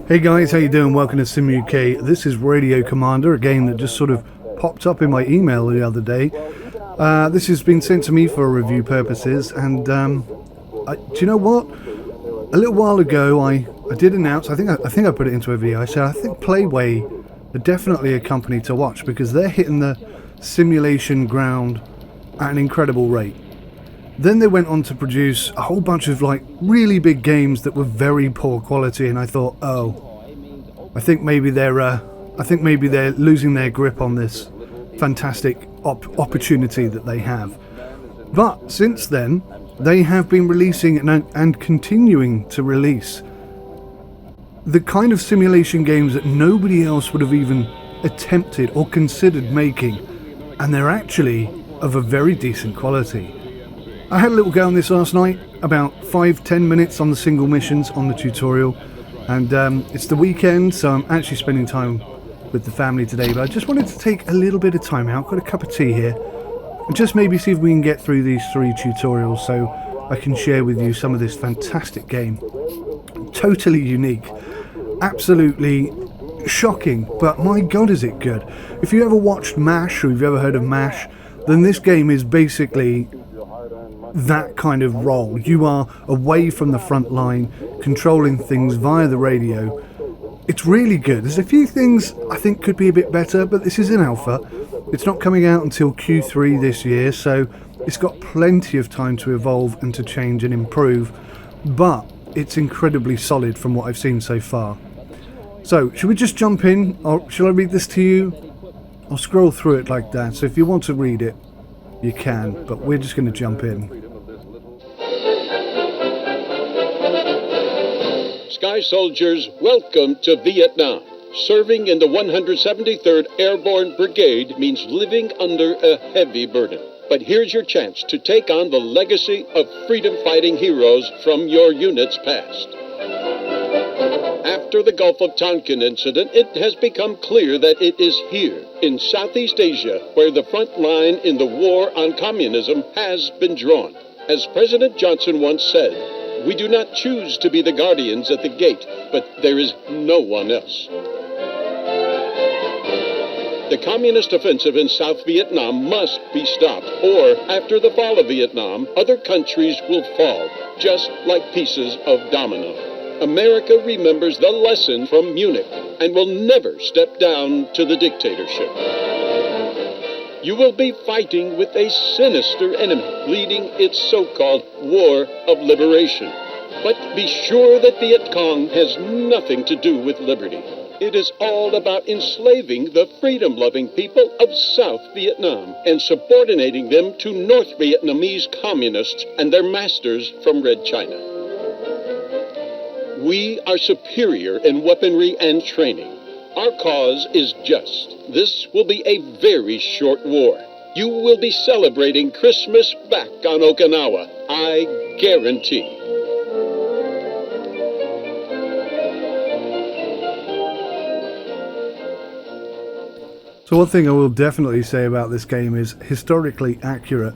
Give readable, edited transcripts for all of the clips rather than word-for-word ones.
Hey guys, how you doing? Welcome to Sim UK. This is Radio Commander, a game that just sort of popped up in my email the other day. This has been sent to me for review purposes, and do you know what? A little while ago, I did announce. I think I put it into a video. I said I think PlayWay are definitely a company to watch because they're hitting the simulation ground at an incredible rate. Then they went on to produce a whole bunch of like really big games that were very poor quality, and I thought, I think maybe they're losing their grip on this fantastic opportunity that they have. But since then, they have been releasing and continuing to release the kind of simulation games that nobody else would have even attempted or considered making, and they're actually of a very decent quality. I had a little go on this last night, about 5-10 minutes on the single missions on the tutorial, and it's the weekend, so I'm actually spending time with the family today, but I just wanted to take a little bit of time out, got a cup of tea here, and just maybe see if we can get through these 3 tutorials so I can share with you some of this fantastic game. Totally unique, absolutely shocking, but my god is it good. If you ever watched MASH, or you've ever heard of MASH, then this game is basically that kind of role. You are away from the front line, controlling things via the radio. It's really good. There's a few things I think could be a bit better, but this is an alpha. It's not coming out until Q3 this year, so it's got plenty of time to evolve and to change and improve, but it's incredibly solid from what I've seen so far. So, should we just jump in, or shall I read this to you? I'll scroll through it like that, so if you want to read it, you can, but we're just going to jump in. Sky soldiers, welcome to Vietnam. Serving in the 173rd Airborne Brigade means living under a heavy burden. But here's your chance to take on the legacy of freedom-fighting heroes from your unit's past. After the Gulf of Tonkin incident, it has become clear that it is here, in Southeast Asia, where the front line in the war on communism has been drawn. As President Johnson once said, "We do not choose to be the guardians at the gate, but there is no one else." The communist offensive in South Vietnam must be stopped, or after the fall of Vietnam, other countries will fall, just like pieces of domino. America remembers the lesson from Munich and will never step down to the dictatorship. You will be fighting with a sinister enemy, leading its so-called war of liberation. But be sure that Viet Cong has nothing to do with liberty. It is all about enslaving the freedom-loving people of South Vietnam and subordinating them to North Vietnamese communists and their masters from Red China. We are superior in weaponry and training. Our cause is just. This will be a very short war. You will be celebrating Christmas back on Okinawa, I guarantee. So one thing I will definitely say about this game is historically accurate.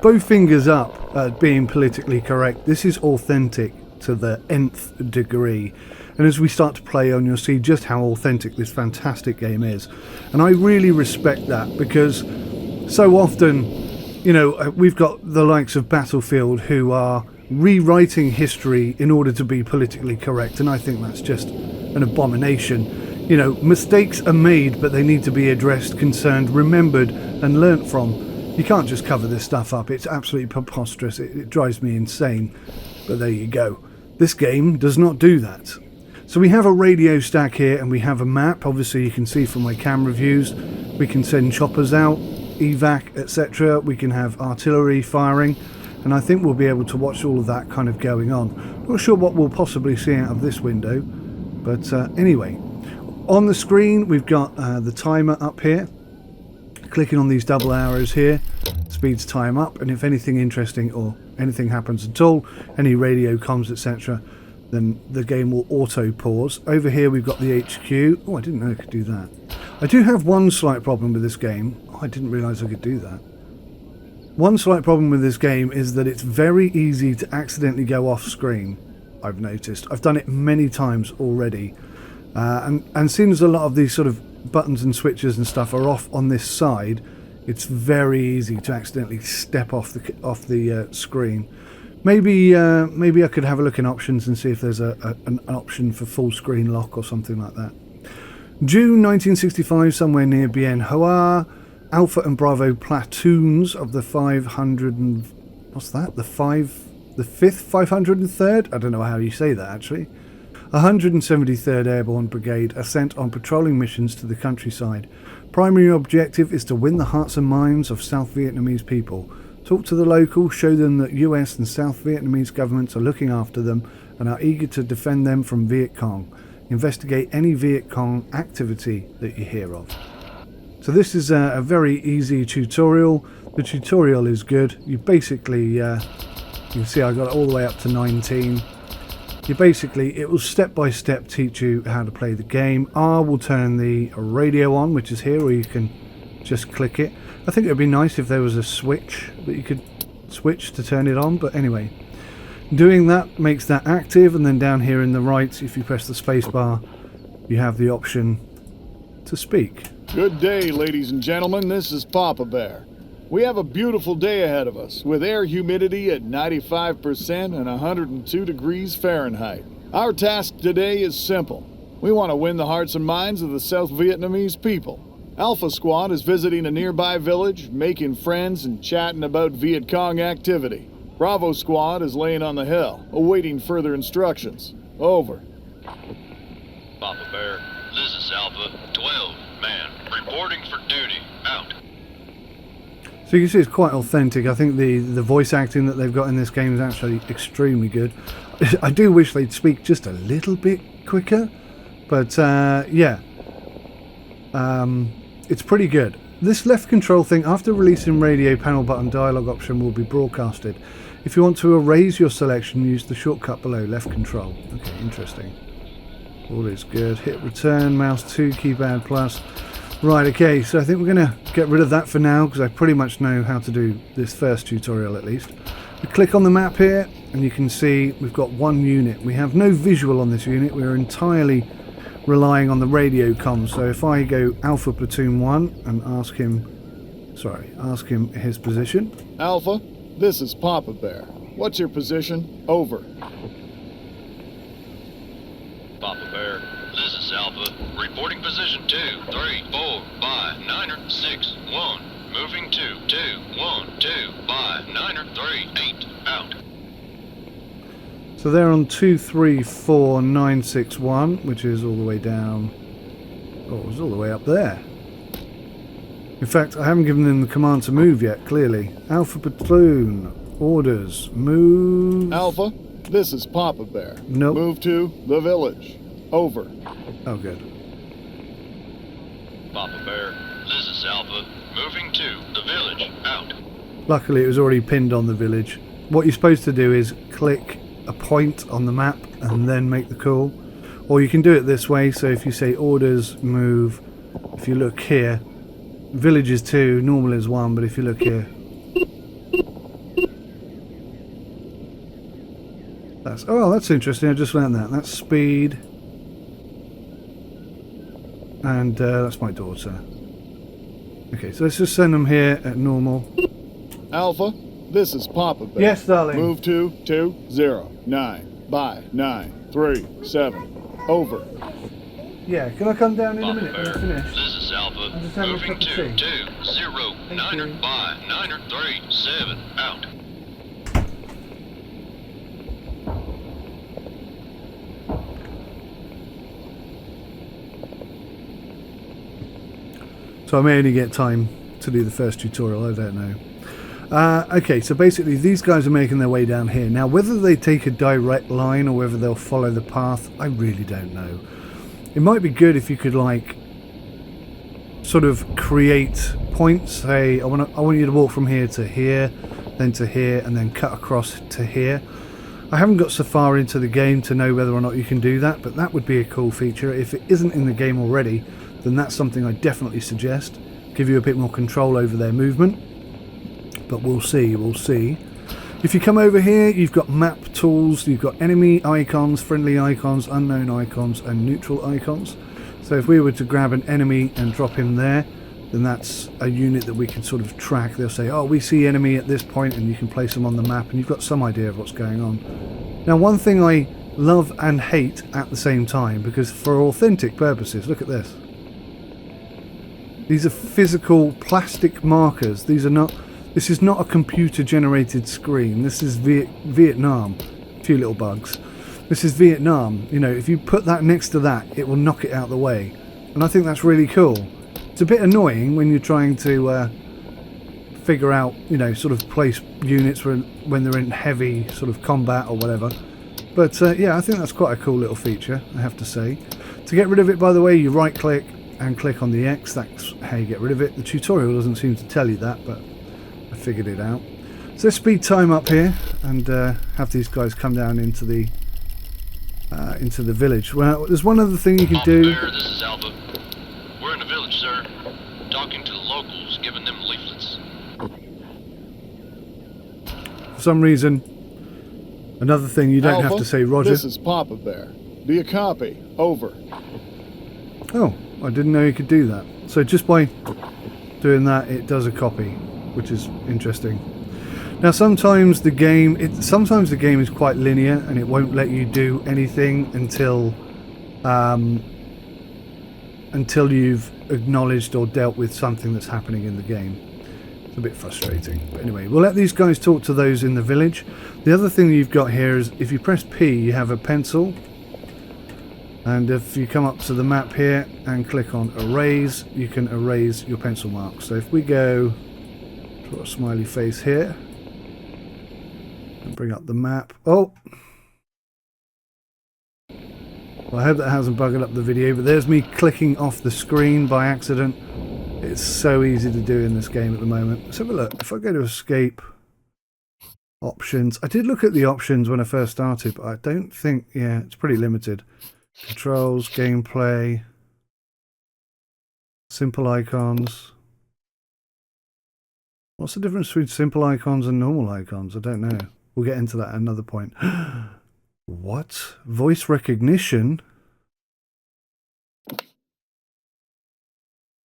Both fingers up at being politically correct. This is authentic to the nth degree, and as we start to play on, you'll see just how authentic this fantastic game is, and I really respect that, because so often, you know, we've got the likes of Battlefield who are rewriting history in order to be politically correct, and I think that's just an abomination. You know, mistakes are made, but they need to be addressed, concerned, remembered and learnt from. You can't just cover this stuff up. It's absolutely preposterous. It drives me insane, but there you go. This game does not do that. So we have a radio stack here, and we have a map. Obviously you can see from my camera views, we can send choppers out, evac, etc. We can have artillery firing, and I think we'll be able to watch all of that kind of going on. Not sure what we'll possibly see out of this window, but anyway. On the screen we've got the timer up here. Clicking on these double arrows here speeds time up, and if anything interesting or anything happens at all, any radio comms etc., then the game will auto pause. Over here we've got the HQ. Oh, I didn't know I could do that. I do have one slight problem with this game. Oh, I didn't realise I could do that. One slight problem with this game is that it's very easy to accidentally go off screen I've noticed. I've done it many times already, and seeing as a lot of these sort of buttons and switches and stuff are off on this side, it's very easy to accidentally step off the screen. Maybe I could have a look in options and see if there's an option for full screen lock or something like that. June 1965, somewhere near Bien Hoa, Alpha and Bravo platoons of the 500 and what's that? The 5th 503rd? I don't know how you say that actually. 173rd Airborne Brigade are sent on patrolling missions to the countryside. Primary objective is to win the hearts and minds of South Vietnamese people. Talk to the locals, show them that US and South Vietnamese governments are looking after them and are eager to defend them from Viet Cong. Investigate any Viet Cong activity that you hear of. So this is a very easy tutorial. The tutorial is good. You basically, you can see I got it all the way up to 19. It will step by step teach you how to play the game. R will turn the radio on, which is here, or you can just click it. I think it would be nice if there was a switch that you could switch to turn it on, but anyway. Doing that makes that active, and then down here in the right, if you press the space bar, you have the option to speak. Good day, ladies and gentlemen. This is Papa Bear. We have a beautiful day ahead of us, with air humidity at 95% and 102 degrees Fahrenheit. Our task today is simple. We want to win the hearts and minds of the South Vietnamese people. Alpha Squad is visiting a nearby village, making friends and chatting about Viet Cong activity. Bravo Squad is laying on the hill, awaiting further instructions. Over. Papa Bear, this is Alpha 12, man, reporting for duty, out. So you can see it's quite authentic. I think the voice acting that they've got in this game is actually extremely good. I do wish they'd speak just a little bit quicker, but yeah. It's pretty good. This left control thing, after releasing radio panel button dialog option, will be broadcasted. If you want to erase your selection, use the shortcut below, left control. Okay, interesting. All is good. Hit return, mouse 2, keypad plus. Right, okay, so I think we're going to get rid of that for now, because I pretty much know how to do this first tutorial at least. We click on the map here, and you can see we've got one unit. We have no visual on this unit. We're entirely relying on the radio comms. So if I go Alpha Platoon 1 and ask him his position. Alpha, this is Papa Bear. What's your position? Over. Papa Bear, this is Alpha, reporting position 2, 3, 4, 5, 9, 6, 1, moving 2, 2, 1, 2, 5, 9, 3, 8, out. So they're on 234961, which is all the way down. Oh, it's all the way up there. In fact, I haven't given them the command to move yet, clearly. Alpha Platoon, orders, move. Alpha, this is Papa Bear. Nope. Move to the village. Over. Oh, good. Papa Bear, this is Alpha, moving to the village, out. Luckily, it was already pinned on the village. What you're supposed to do is click a point on the map and then make the call, or you can do it this way. So if you say orders move, if you look here, village is 2, normal is 1, but if you look here, that's interesting. I just learned that's speed, and that's my daughter. Okay, so let's just send them here at normal. Alpha, this is Papa Bear. Yes, darling. Move to 209 by 937. Over. Yeah, can I come down in a Papa minute when Bear, I finish? this is Alpha, I'm just having a moving cup of to tea. 209 937, out. So I may only get time to do the first tutorial, I don't know. Okay, so basically these guys are making their way down here. Now whether they take a direct line or whether they'll follow the path, I really don't know. It might be good if you could like sort of create points. Say I want you to walk from here to here, then to here, and then cut across to here. I haven't got so far into the game to know whether or not you can do that, but that would be a cool feature. If it isn't in the game already, then that's something I definitely suggest. Give you a bit more control over their movement. But we'll see. If you come over here, you've got map tools, you've got enemy icons, friendly icons, unknown icons, and neutral icons. So if we were to grab an enemy and drop him there, then that's a unit that we can sort of track. They'll say, oh, we see enemy at this point, and you can place them on the map, and you've got some idea of what's going on. Now, one thing I love and hate at the same time, because for authentic purposes, look at this. These are physical plastic markers. These are not... This is not a computer-generated screen. This is Vietnam. A few little bugs. This is Vietnam. You know, if you put that next to that, it will knock it out of the way. And I think that's really cool. It's a bit annoying when you're trying to figure out, you know, sort of place units when they're in heavy sort of combat or whatever. But yeah, I think that's quite a cool little feature, I have to say. To get rid of it, by the way, you right-click and click on the X. That's how you get rid of it. The tutorial doesn't seem to tell you that, but I figured it out. So let's speed time up here and have these guys come down into the village. Well, there's one other thing you can do. Bear, this is Alpha. We're in the village, sir. Talking to the locals, giving them leaflets. For some reason, another thing you don't Alpha, have to say, Roger. This is Papa Bear. Be a copy. Over. Oh, I didn't know you could do that. So just by doing that, it does a copy, which is interesting. Now, sometimes the game is quite linear, and it won't let you do anything until you've acknowledged or dealt with something that's happening in the game. It's a bit frustrating. But anyway, we'll let these guys talk to those in the village. The other thing you've got here is if you press P, you have a pencil. And if you come up to the map here and click on erase, you can erase your pencil marks. So if we go, draw a smiley face here, and bring up the map. Oh! Well, I hope that hasn't buggered up the video, but there's me clicking off the screen by accident. It's so easy to do in this game at the moment. Let's have a look. If I go to escape, options. I did look at the options when I first started, but I don't think, yeah, it's pretty limited. Controls, gameplay, simple icons. What's the difference between simple icons and normal icons? I don't know. We'll get into that at another point. What? Voice recognition?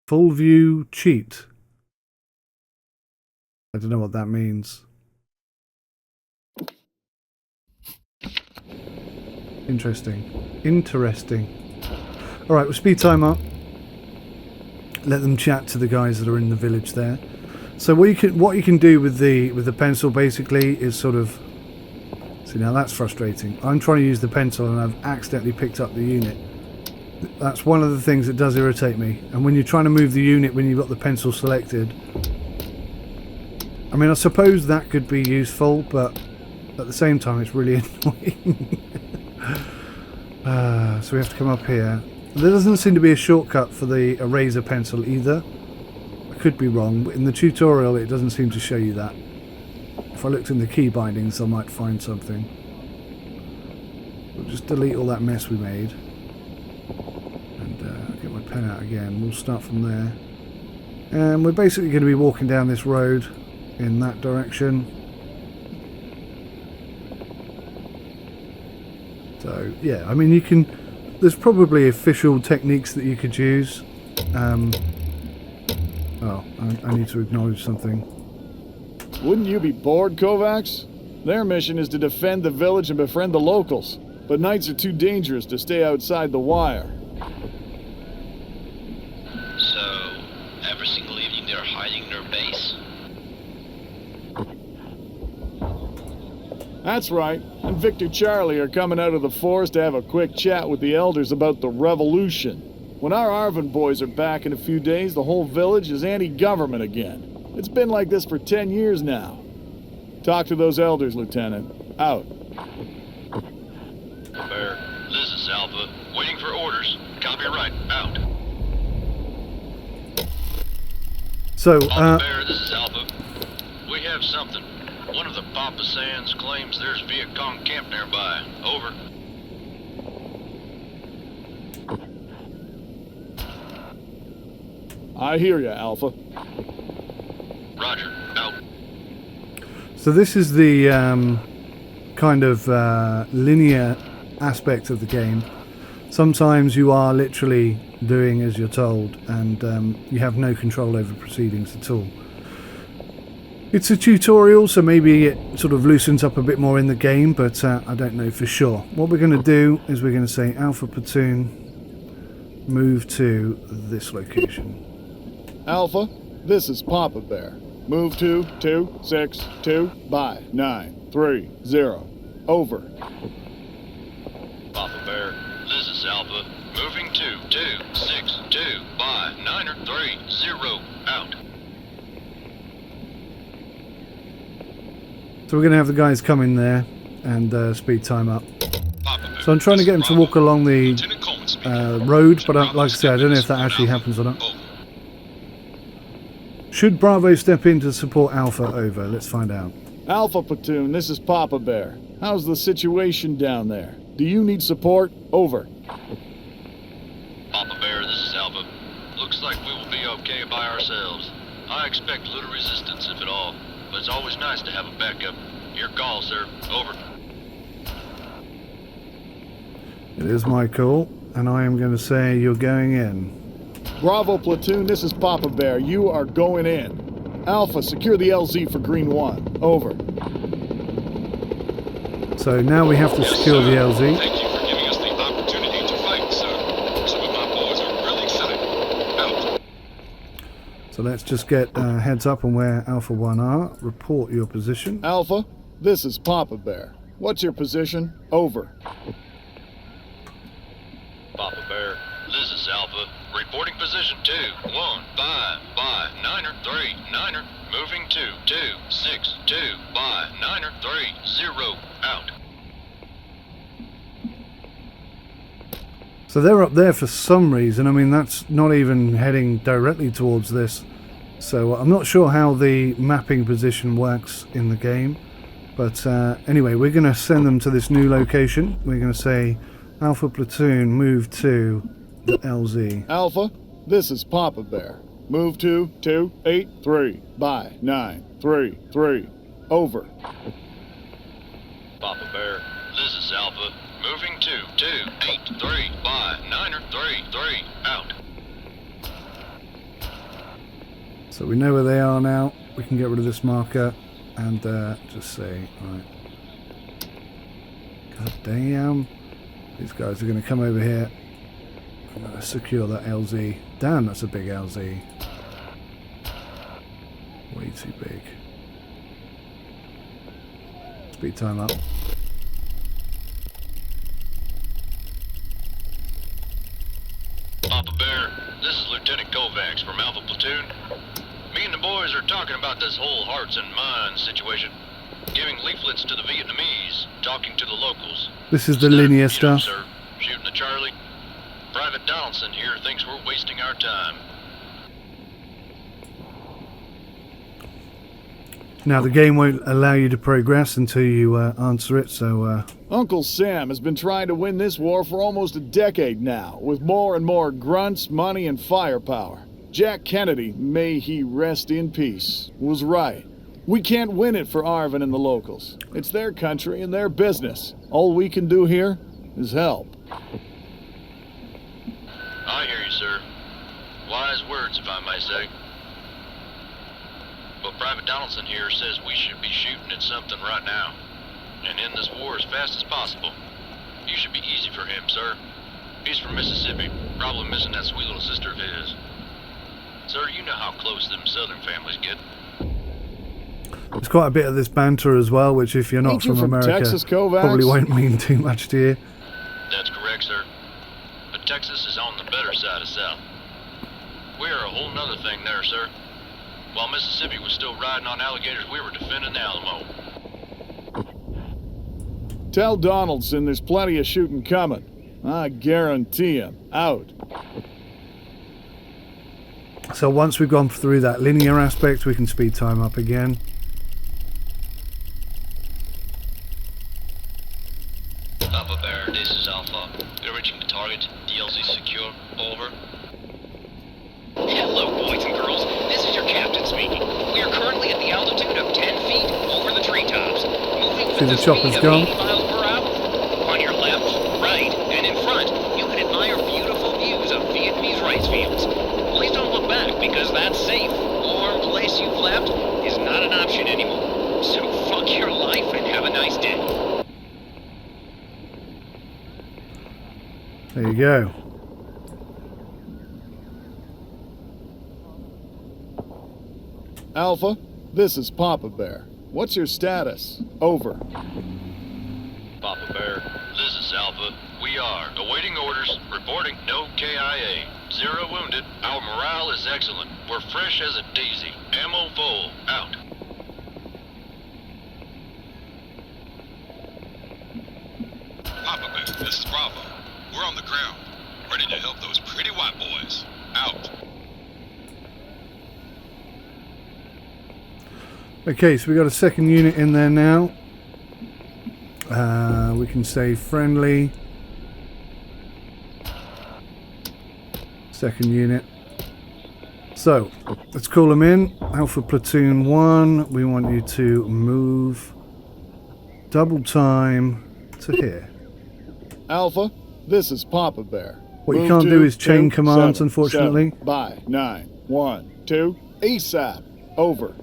Full view cheat. I don't know what that means. Interesting. Interesting. Alright, we'll speed time up. Let them chat to the guys that are in the village there. So what you can do with the pencil basically is sort of... See, now that's frustrating. I'm trying to use the pencil and I've accidentally picked up the unit. That's one of the things that does irritate me. And when you're trying to move the unit when you've got the pencil selected... I mean, I suppose that could be useful, but at the same time it's really annoying. So we have to come up here. There doesn't seem to be a shortcut for the eraser pencil either. I could be wrong, but in the tutorial it doesn't seem to show you that. If I looked in the key bindings I might find something. We'll just delete all that mess we made. And get my pen out again. We'll start from there. And we're basically going to be walking down this road in that direction. So yeah, I mean, you can... There's probably official techniques that you could use. Oh, I need to acknowledge something. Wouldn't you be bored, Kovacs? Their mission is to defend the village and befriend the locals. But nights are too dangerous to stay outside the wire. So, every single evening they're hiding their base? That's right. And Victor Charlie are coming out of the forest to have a quick chat with the elders about the revolution. When our Arvin boys are back in a few days, the whole village is anti-government again. It's been like this for 10 years now. Talk to those elders, Lieutenant. Out. Bear, this is Alpha. Waiting for orders. Copy right. Out. So, Bear, this is Alpha. We have something. One of the Papa Sands claims there's Viet Cong camp nearby. Over. I hear ya, Alpha. Roger. Out. So this is the kind of linear aspect of the game. Sometimes you are literally doing as you're told, and you have no control over proceedings at all. It's a tutorial, so maybe it sort of loosens up a bit more in the game, but I don't know for sure. What we're going to do is we're going to say Alpha Platoon, move to this location. Alpha, this is Papa Bear. Move to 262 by 930. Over. Papa Bear, this is Alpha. Moving to 262 by 930. Out. So we're going to have the guys come in there and speed time up. Papa Bear, So I'm trying to get them to walk along the Lieutenant Coleman speaking. road, but like I say, I don't know if that actually happens or not. Over. Should Bravo step in to support Alpha? Over. Let's find out. Alpha Platoon, this is Papa Bear. How's the situation down there? Do you need support? Over. Papa Bear, this is Alpha. Looks like we will be okay by ourselves. I expect little resistance, if at all, but it's always nice to have a backup. Your call, sir. Over. It is my call, and I am going to say you're going in. Bravo Platoon, this is Papa Bear. You are going in. Alpha, secure the LZ for Green 1. Over. So now we have to secure the LZ. Thank you for giving us the opportunity to fight, sir. Some of my boys are really excited. Out. So let's just get heads up on where Alpha 1 are. Report your position. Alpha, this is Papa Bear. What's your position? Over. Papa Bear, this is Alpha. Reporting position 2, 1, 5, by, 9-3, moving to 2, 6, 2, by, 9-3, out. So they're up there for some reason. I mean, that's not even heading directly towards this. So I'm not sure how the mapping position works in the game. But anyway, we're going to send them to this new location. We're going to say Alpha Platoon, move to the LZ. Alpha, this is Papa Bear. Move to 283 by 933. Over. Papa Bear, this is Alpha. Moving to 283 by 933, out. So we know where they are now. We can get rid of this marker and just say, right. God damn. These guys are going to come over here. I'm going to secure that LZ. Damn, that's a big LZ. Way too big. Speed time up. Papa Bear, this is Lieutenant Kovacs from Alpha Platoon. Me and the boys are talking about this whole hearts and minds situation. Giving leaflets to the Vietnamese, talking to the locals. This is the linear You know, stuff. sir, shooting the Charlie. Private Donaldson here thinks we're wasting our time. Now the game won't allow you to progress until you answer it, so Uncle Sam has been trying to win this war for almost a decade now, with more and more grunts, money, and firepower. Jack Kennedy, may he rest in peace, was right. We can't win it for Arvin and the locals. It's their country and their business. All we can do here is help. I hear you, sir. Wise words, if I may say. But Private Donaldson here says we should be shooting at something right now. And end this war as fast as possible. You should be easy for him, sir. He's from Mississippi, probably missing that sweet little sister of his. Sir, you know how close them southern families get. there's quite a bit of this banter as well, which if you're not Ain't you from from America, Texas, Kovacs? probably won't mean too much to you. That's correct, sir. But Texas is on the better side of South. We're a whole nother thing there, sir. While Mississippi was still riding on alligators, we were defending the Alamo. Tell Donaldson there's plenty of shooting coming. I guarantee him. Out. So once we've gone through that linear aspect, we can speed time up again. Alpha Bear, this is Alpha. We're reaching the target. DLC secure. Over. Yeah, Hello, boys and girls. This is your captain speaking. We are currently at the altitude of 10 feet over the treetops, moving See, with the the chopper's speed of gone. 80 miles per hour. On your left, right, and in front, you can admire beautiful views of Vietnamese rice fields. Please don't look back, because that safe, warm place you've left is not an option anymore. So fuck your life and have a nice day. There you go. Alpha, this is Papa Bear. What's your status? Over. Papa Bear, this is Alpha. We are awaiting orders, reporting no KIA. 0 wounded. Our morale is excellent. We're fresh as a daisy. Ammo full. Out. Papa Bear, this is Bravo. We're on the ground, ready to help those pretty white boys. Out. Okay, so we got a second unit in there now. We can say friendly. Second unit. So, let's call them in. Alpha Platoon 1, we want you to move double time to here. Alpha, this is Papa Bear. What you Move can't to do is chain 2, commands, 7, unfortunately. 7, by 9, 1, 2, ASAP. Over.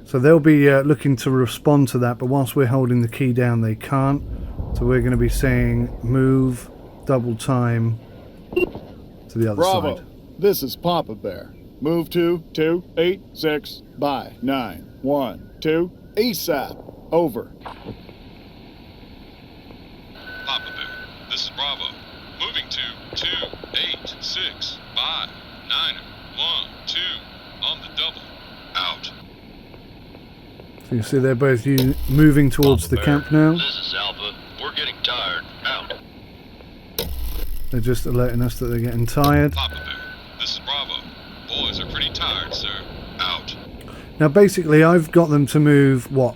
So they'll be looking to respond to that, but whilst we're holding the key down, they can't. So we're going to be saying move double time to the other Bravo, side. this is Papa Bear. Move to 2, 8, 6, by 9, 1, 2, ASAP. Over. Papa Bear, this is Bravo. Moving to 2, 8, 6, 5, 9, 1, 2, on the double. Out. So you see they're both moving towards Papa the Bear, camp now. This is Alpha. We're getting tired. Out. They're just alerting us that they're getting tired. Papa Bear, this is Bravo. Boys are pretty tired, sir. Out. Now basically I've got them to move, what,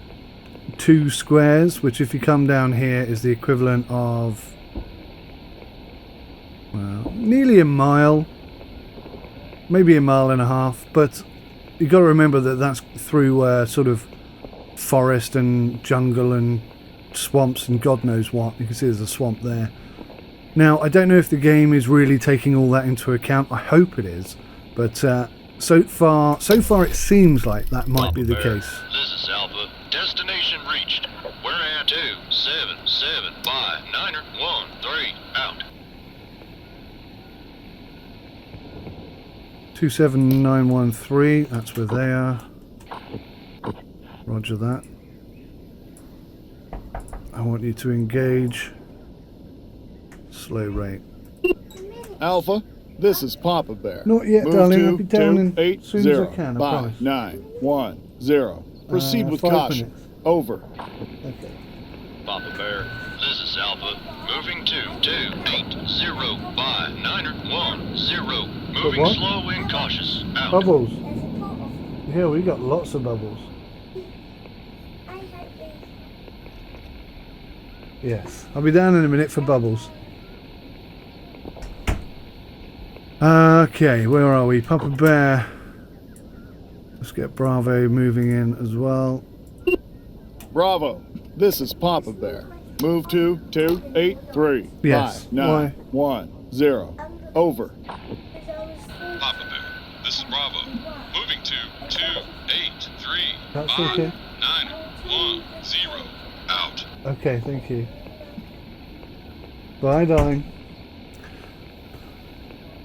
2 squares, which if you come down here is the equivalent of, well, nearly a mile, maybe a mile and a half, but you've got to remember that that's through sort of forest and jungle and swamps and God knows what. You can see there's a swamp there. Now I don't know if the game is really taking all that into account. I hope it is, but so far it seems like that might be the Papa Bear, case. This is Alpha. Destination reached. We're at 277 by 913. Out. 27913, that's where they are. Roger that. I want you to engage. Slow rate. Alpha, this is Papa Bear. Not yet, Move darling. to I'll be down 2, in 8, as soon 0, as I can, I by promise. 9, 1, 0. Proceed with 5 caution. minutes. Over. Okay. Papa Bear, this is Alpha. Moving to 280 by 910. Moving what? slow and cautious. Out. Bubbles. Yeah, we got lots of bubbles. Yes, I'll be down in a minute for bubbles. Okay, where are we? Papa Bear. Let's get Bravo moving in as well. Bravo, this is Papa Bear. Move to 283 Yes. 5 9 1 0. Over. Papa Bear, this is Bravo. Moving to 283 That's 5 okay. 9 1 0. Out. Okay, thank you. Bye, darling.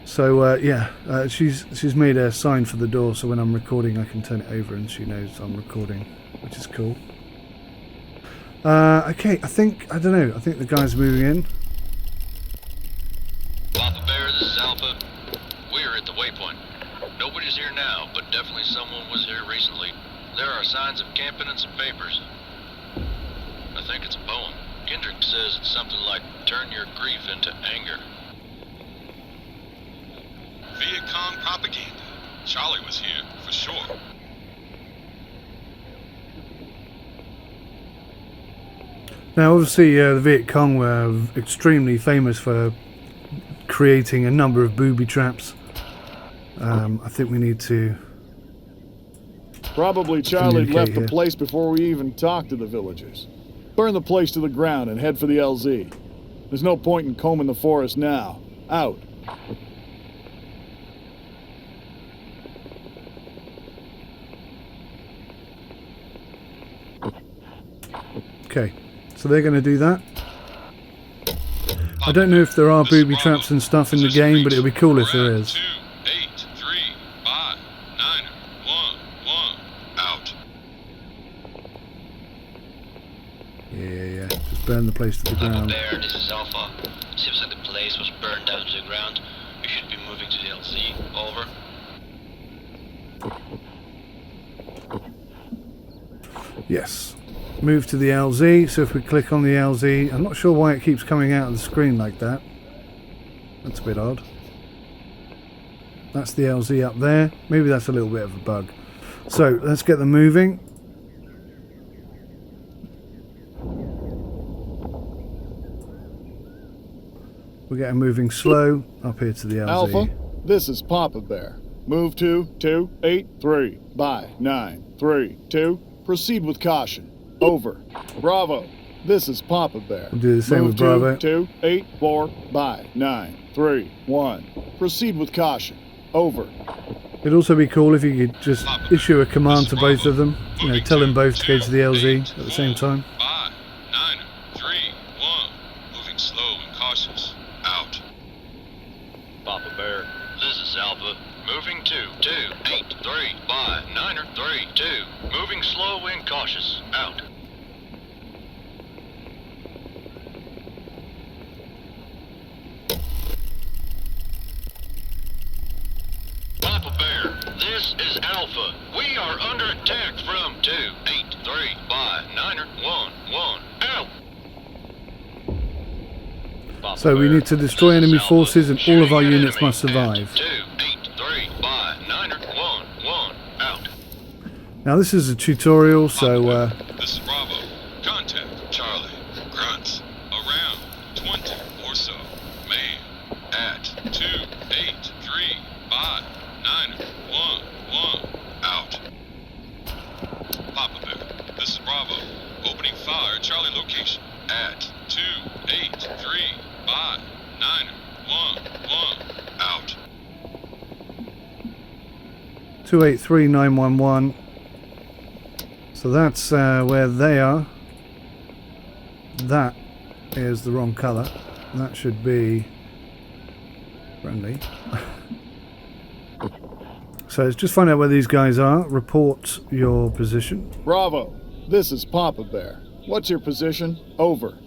So she's made a sign for the door, so when I'm recording I can turn it over and she knows I'm recording, which is cool. Okay, I think the guy's moving in. Papa Bear, this is Alpha. We're at the waypoint. Nobody's here now, but definitely someone was here recently. There are signs of camping and some papers. I think it's a poem. Kendrick says it's something like, turn your grief into anger. Viet Cong propaganda. Charlie was here, for sure. Now obviously the Viet Cong were extremely famous for creating a number of booby traps I think we need to... Probably Charlie Communicate left the here. place before we even talked to the villagers. Burn the place to the ground and head for the LZ. There's no point in combing the forest now. Out. Okay, so they're going to do that. I don't know if there are booby traps and stuff in the game, but it would be cool if there is. 2, 8, 3, 5, 9, 1, 1, out. Yeah. Just burn the place to the Papa ground. Bear, this is Alpha. Seems like the place was burned down to the ground. We should be moving to the LZ. Over. Yes. Move to the LZ. So if we click on the LZ, I'm not sure why it keeps coming out of the screen like that. That's a bit odd. That's the LZ up there. Maybe that's a little bit of a bug. So let's get them moving. We're getting moving slow up here to the LZ. Alpha, this is Papa Bear. Move to 283 by 932. Proceed with caution. Over. Bravo, this is Papa Bear. We'll do the same Move with Bravo. to 284 by 931. Proceed with caution. Over. It'd also be cool if you could just issue a command to both of them. You know, tell them both to go to the LZ at the same time. 5, 9, 3, 1. Moving slow and cautious. Out. Papa Bear, this is Alpha. Moving to 283 by 932. Moving slow and cautious. Out. Papa Bear, this is Alpha. We are under attack from 283 by 911. Out. Papa So we Bear, need to destroy this is enemy Alpha. forces and all of our Shooting units enemy must at survive. 283 by 911. Out. Now this is a tutorial, so This is Bravo. Contact Charlie. Grunts. Around 20 or so. Man. At 283 by 911. Out. Papa Bear. This is Bravo. Opening fire at Charlie location. At 283 by 911. Out. 283911. So that's where they are. That is the wrong colour. That should be friendly. So let's just find out where these guys are. Report your position. Bravo, this is Papa Bear. What's your position? Over.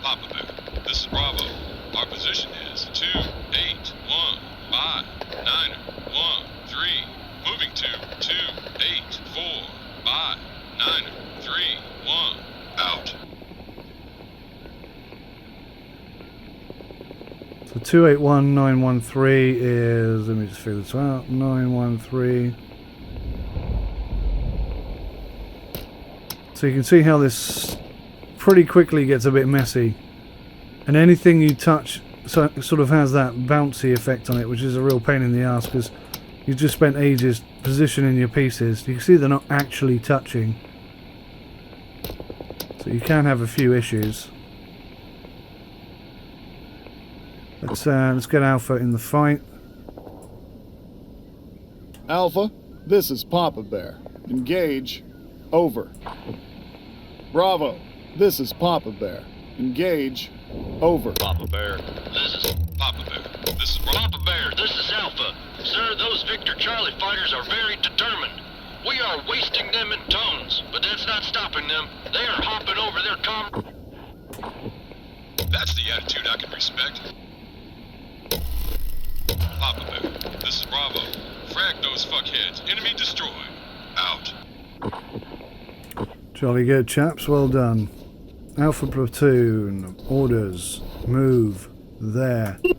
Papa Bear, this is Bravo. Our position is 281 by 913. Moving to 284 by 931. Out. So 281913 is, let me just figure this out, 913. So you can see how this pretty quickly gets a bit messy. And anything you touch sort of has that bouncy effect on it, which is a real pain in the ass because you've just spent ages positioning your pieces. You can see they're not actually touching. So you can have a few issues. Let's get Alpha in the fight. Alpha, this is Papa Bear. Engage. Over. Bravo, this is Papa Bear. Engage. Over. Papa Bear, this is Papa Bear, this is Bravo. Papa Bear, this is Alpha. Sir, those Victor Charlie fighters are very determined. We are wasting them in tones, but that's not stopping them. They are hopping over their That's the attitude I can respect. Papa Bear, this is Bravo. Frag those fuckheads. Enemy destroyed. Out. Jolly good, chaps. Well done. Alpha platoon, orders, move there. 8.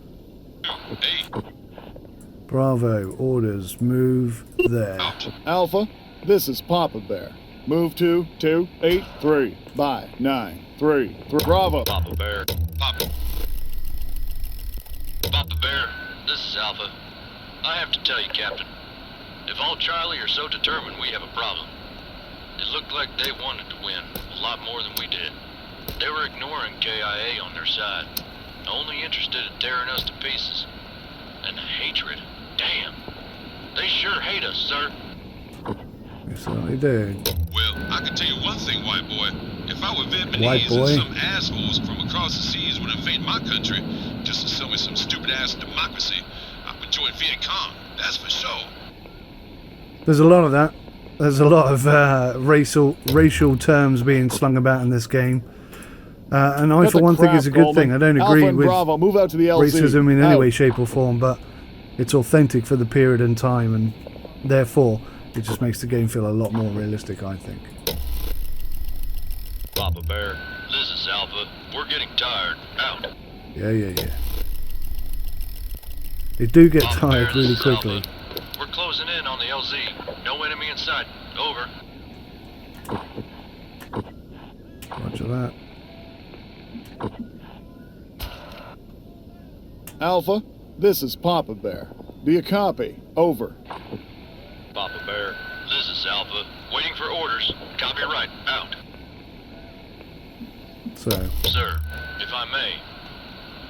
Bravo, orders, move there. Alpha, this is Papa Bear. Move to 283 by 933. Bravo. Papa Bear. Papa. Papa Bear, this is Alpha. I have to tell you, Captain, if all Charlie are so determined, we have a problem. It looked like they wanted to win a lot more than we did. They were ignoring KIA on their side, only interested in tearing us to pieces. And hatred, damn. They sure hate us, sir. Yes, I do. Well, I can tell you one thing, white boy. If I were White Vietnamese boy. and some assholes from across the seas would invade my country just to sell me some stupid-ass democracy, I would join Viet Cong, that's for sure. There's a lot of that. There's a lot of racial terms being slung about in this game. And I, Cut for the one, think crap, it's a good thing. Coleman. I don't Alpha agree and with Bravo, move out to the LZ. racism in any Out. way, shape or form, but it's authentic for the period and time, and therefore it just makes the game feel a lot more realistic, I think. Papa Bear, this is Alpha. We're getting tired. Out. Yeah. They do get Papa tired Bear, really this is Alpha. quickly. We're closing in on the LZ. No enemy in sight. Over. Roger that. Alpha, this is Papa Bear. Do you copy? Over. Papa Bear, this is Alpha. Waiting for orders. Copy right. Out. So, Sir, if I may,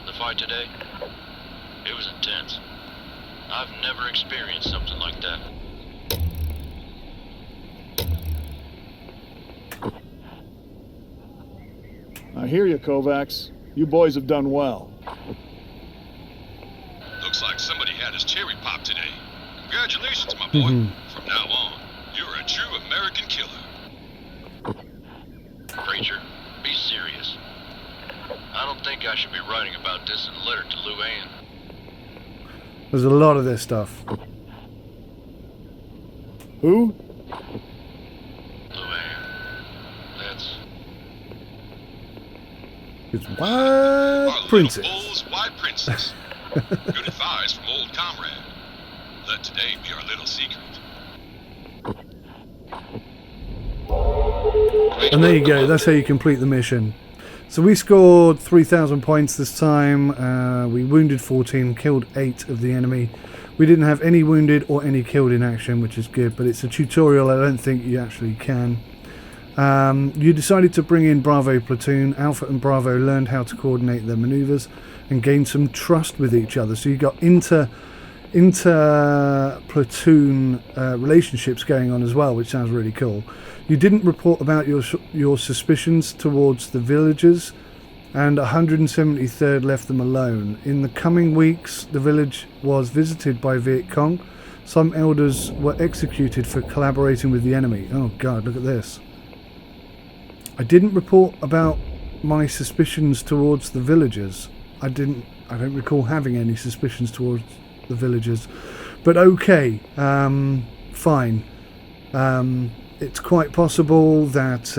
the fight today, it was intense. I've never experienced something like that. I hear you, Kovacs. You boys have done well. Looks like somebody had his cherry pop today. Congratulations, my boy. From now on, you're a true American killer. Preacher, be serious. I don't think I should be writing about this in a letter to Luann. there's a lot of this stuff. Who? Luann. That's... It's Our White little Princess. bull's white princess. Good advice from old comrade. Let today be our little secret. And there you go, that's how you complete the mission. So we scored 3,000 points this time. We wounded 14, killed 8 of the enemy. We didn't have any wounded or any killed in action, which is good, but it's a tutorial. I don't think you actually can. You decided to bring in Bravo platoon. Alpha and Bravo learned how to coordinate their maneuvers and gain some trust with each other. So you got inter-platoon relationships going on as well, which sounds really cool. You didn't report about your suspicions towards the villagers, and 173rd left them alone. In the coming weeks, the village was visited by Viet Cong. Some elders were executed for collaborating with the enemy. Oh God, look at this. I didn't report about my suspicions towards the villagers. I don't recall having any suspicions towards the villagers, but okay, fine. It's quite possible that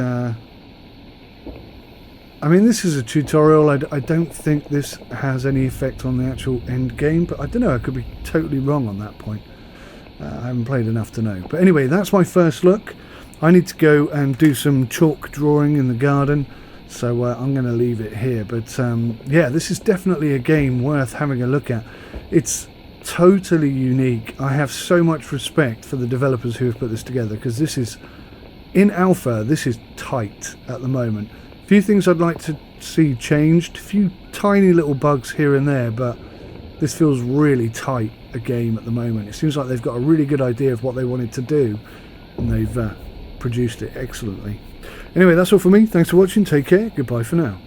I mean, this is a tutorial. I don't think this has any effect on the actual end game, but I don't know, I could be totally wrong on that point. I haven't played enough to know. But anyway, that's my first look. I need to go and do some chalk drawing in the garden, so I'm going to leave it here. But yeah, this is definitely a game worth having a look at. It's totally unique. I have so much respect for the developers who have put this together, because this is, in alpha, this is tight at the moment. A few things I'd like to see changed, a few tiny little bugs here and there, but this feels really tight a game at the moment. It seems like they've got a really good idea of what they wanted to do, and they've produced it excellently. Anyway, that's all for me. Thanks for watching. Take care. Goodbye for now.